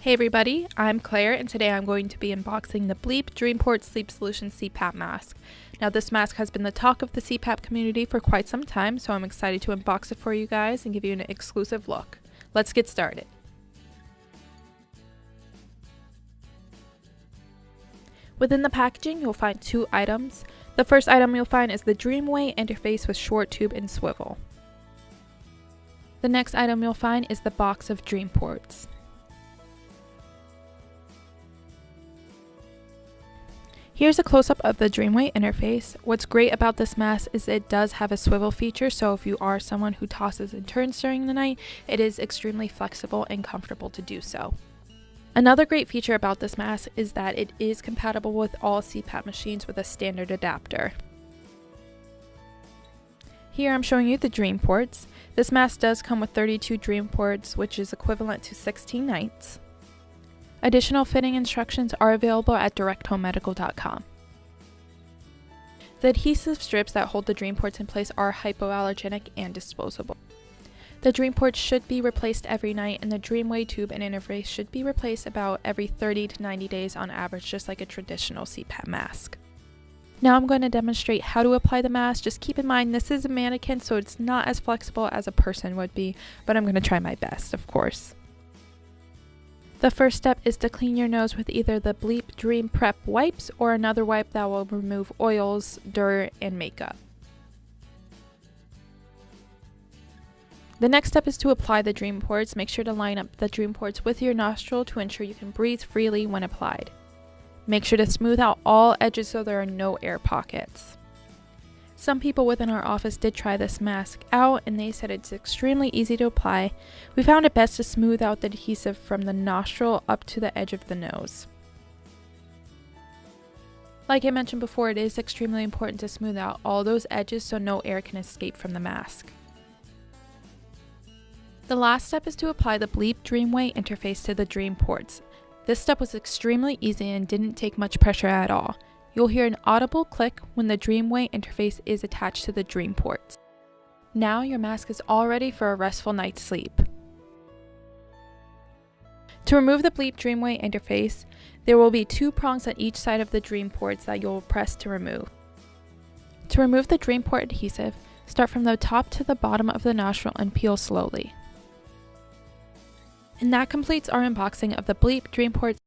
Hey everybody, I'm Claire and today I'm going to be unboxing the Bleep DreamPort Sleep Solution CPAP mask. Now this mask has been the talk of the CPAP community for quite some time, so I'm excited to unbox it for you guys and give you an exclusive look. Let's get started. Within the packaging you'll find two items. The first item you'll find is the Dreamway interface with short tube and swivel. The next item you'll find is the box of DreamPorts. Here's a close-up of the Dreamway interface. What's great about this mask is it does have a swivel feature, so if you are someone who tosses and turns during the night, it is extremely flexible and comfortable to do so. Another great feature about this mask is that it is compatible with all CPAP machines with a standard adapter. Here I'm showing you the DreamPorts. This mask does come with 32 DreamPorts, which is equivalent to 16 nights. Additional fitting instructions are available at DirectHomeMedical.com. The adhesive strips that hold the DreamPorts in place are hypo-allergenic and disposable. The DreamPorts should be replaced every night, and the Dreamway tube and interface should be replaced about every 30 to 90 days on average, just like a traditional CPAP mask. Now I'm going to demonstrate how to apply the mask. Just keep in mind this is a mannequin, so it's not as flexible as a person would be, but I'm going to try my best, of course. The first step is to clean your nose with either the Bleep Dream Prep wipes or another wipe that will remove oils, dirt, and makeup. The next step is to apply the DreamPorts. Make sure to line up the DreamPorts with your nostril to ensure you can breathe freely when applied. Make sure to smooth out all edges so there are no air pockets. Some people within our office did try this mask out and they said it's extremely easy to apply. We found it best to smooth out the adhesive from the nostril up to the edge of the nose. Like I mentioned before, it is extremely important to smooth out all those edges so no air can escape from the mask. The last step is to apply the Bleep Dreamway interface to the DreamPorts. This step was extremely easy and didn't take much pressure at all. You'll hear an audible click when the Dreamway interface is attached to the DreamPorts. Now your mask is all ready for a restful night's sleep. To remove the Bleep Dreamway interface, there will be two prongs on each side of the DreamPorts that you'll press to remove. To remove the DreamPort adhesive, start from the top to the bottom of the nostril and peel slowly. And that completes our unboxing of the Bleep DreamPort